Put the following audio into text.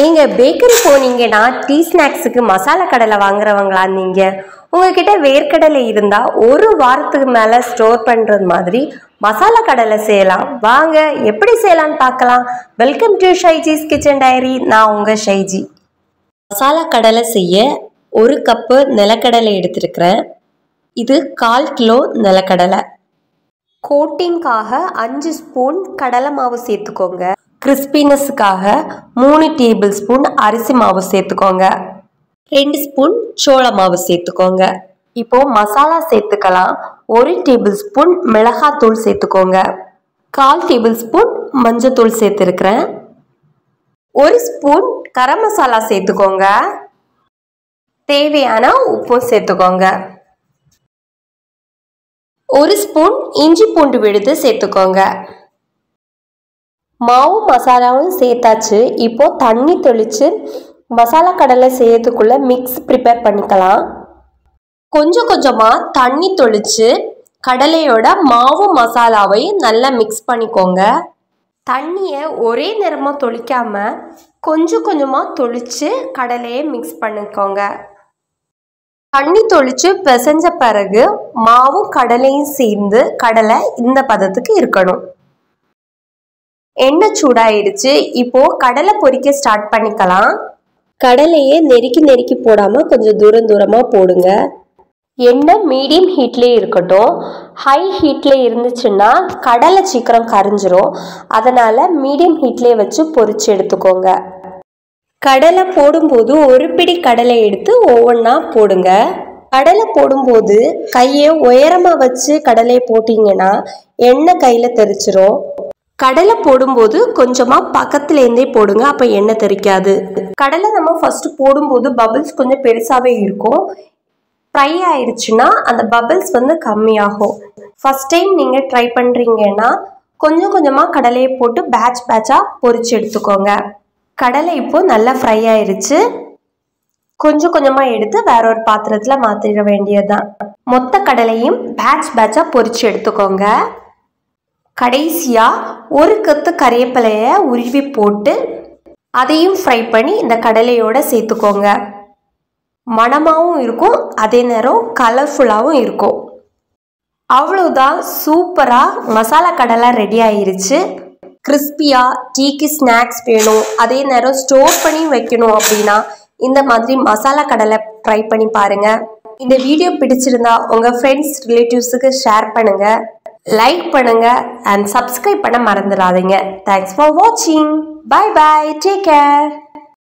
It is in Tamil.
நீங்க பேக்கரி போனீங்கன்னா டீ ஸ்நாக்ஸுக்கு மசாலா கடலை வாங்குறவங்களா நீங்க? உங்ககிட்ட வேர்க்கடலை இருந்தா ஒரு வாரத்துக்கு மேல ஸ்டோர் பண்றது மாதிரி மசாலா கடலை செய்யலாம். வாங்க எப்படி செய்யலாம்னு பார்க்கலாம். Welcome to Shaiji's kitchen diary. நான் உங்க ஷைஜி. மசாலா கடலை செய்ய 1 கப்பு நிலக்கடலை எடுத்திருக்கிறேன். இது 1/4 கிலோ நிலக்கடலை. கோட்டிங்காக 5 ஸ்பூன் கடலை மாவு சேர்த்துக்கோங்க. கிறிஸ்பினஸுக்காக 3 டேபிள் ஸ்பூன் அரிசி மாவு சேர்த்துக்கோங்க. 2 ஸ்பூன் சோள மாவு சேர்த்துக்கோங்க. இப்போ மசாலா சேர்த்துக்கலாம். 1 டேபிள் ஸ்பூன் மிளகாத்தூள் சேர்த்துக்கோங்க. 1/4 டேபிள் ஸ்பூன் மஞ்சத்தூள் சேர்த்துருக்கிறேன். 1 ஸ்பூன் கரம் மசாலா சேர்த்துக்கோங்க. தேவையான உப்பு சேர்த்துக்கோங்க. 1 ஸ்பூன் இஞ்சி பூண்டு விழுது சேர்த்துக்கோங்க. மாவு மசாலாவும் சேர்த்தாச்சு. இப்போ தண்ணி தெளித்து மசாலா கடலை செய்யறதுக்குள்ள மிக்ஸ் ப்ரிப்பேர் பண்ணிக்கலாம். கொஞ்சம் கொஞ்சமாக தண்ணி தெளித்து கடலையோட மாவு மசாலாவை நல்லா மிக்ஸ் பண்ணிக்கோங்க. தண்ணியை ஒரே நேரமாக தெளிக்காமல் கொஞ்சம் கொஞ்சமாக தெளித்து கடலையை மிக்ஸ் பண்ணிக்கோங்க. தண்ணி தெளித்து பிசைஞ்ச பிறகு மாவும் கடலையும் சேர்ந்து கடலை இந்த பதத்துக்கு இருக்கணும். எண்ணெய் சூடாயிடுச்சு. இப்போ கடலை பொரிக்க ஸ்டார்ட் பண்ணிக்கலாம். கடலையே நெருக்கி போடாமல் கொஞ்சம் தூரமாக போடுங்க. எண்ணெய் மீடியம் ஹீட்லேயே இருக்கட்டும். ஹை ஹீட்டில் இருந்துச்சுன்னா கடலை சீக்கிரம் கரிஞ்சிரும். அதனால் மீடியம் ஹீட்லேயே வச்சு பொரிச்சு எடுத்துக்கோங்க. கடலை போடும்போது ஒரு பிடி கடலை எடுத்து ஒவ்வொன்றா போடுங்க. கடலை போடும்போது கையை உயரமாக வச்சு கடலையை போட்டிங்கன்னா எண்ணெய் கையில் தெரிச்சிரும். கடலை போடும்போது கொஞ்சமாக பக்கத்துலேருந்தே போடுங்க, அப்போ எண்ணெய் தெரிக்காது. கடலை நம்ம ஃபஸ்ட்டு போடும்போது பபிள்ஸ் கொஞ்சம் பெருசாகவே இருக்கும். ஃப்ரை ஆயிடுச்சுன்னா அந்த பபிள்ஸ் கம்மியாகும். ஃபஸ்ட் டைம் நீங்கள் ட்ரை பண்ணுறீங்கன்னா கொஞ்சம் கொஞ்சமாக கடலையை போட்டு பேட்சாக பொரிச்சு எடுத்துக்கோங்க. கடலை இப்போது நல்லா ஃப்ரை ஆயிடுச்சு. கொஞ்சம் கொஞ்சமாக எடுத்து வேற ஒரு பாத்திரத்தில் மாற்றிட வேண்டியதுதான். மொத்த கடலையும் பேட்சாக பொரிச்சு எடுத்துக்கோங்க. கடைசியாக 1 கத்து கறிவேப்பிலையை உருவி போட்டு அதையும் ஃப்ரை பண்ணி இந்த கடலையோடு சேர்த்துக்கோங்க. மணமாகவும் இருக்கும், அதே நேரம் கலர்ஃபுல்லாகவும் இருக்கும். அவ்வளோதான், சூப்பராக மசாலா கடலை ரெடி ஆயிருச்சு. கிறிஸ்பியாக டீக்கு ஸ்நாக்ஸ் வேணும், அதே நேரம் ஸ்டோர் பண்ணி வைக்கணும் அப்படின்னா இந்த மாதிரி மசாலா கடலை ட்ரை பண்ணி பாருங்கள். இந்த வீடியோ பிடிச்சிருந்தா உங்கள் ஃப்ரெண்ட்ஸ் ரிலேட்டிவ்ஸுக்கு ஷேர் பண்ணுங்கள், லைக் பண்ணுங்கள் அண்ட் சப்ஸ்கிரைப் பண்ண மறந்துடாதீங்க. தேங்க்ஸ் ஃபார் வாட்சிங். Bye bye, take care.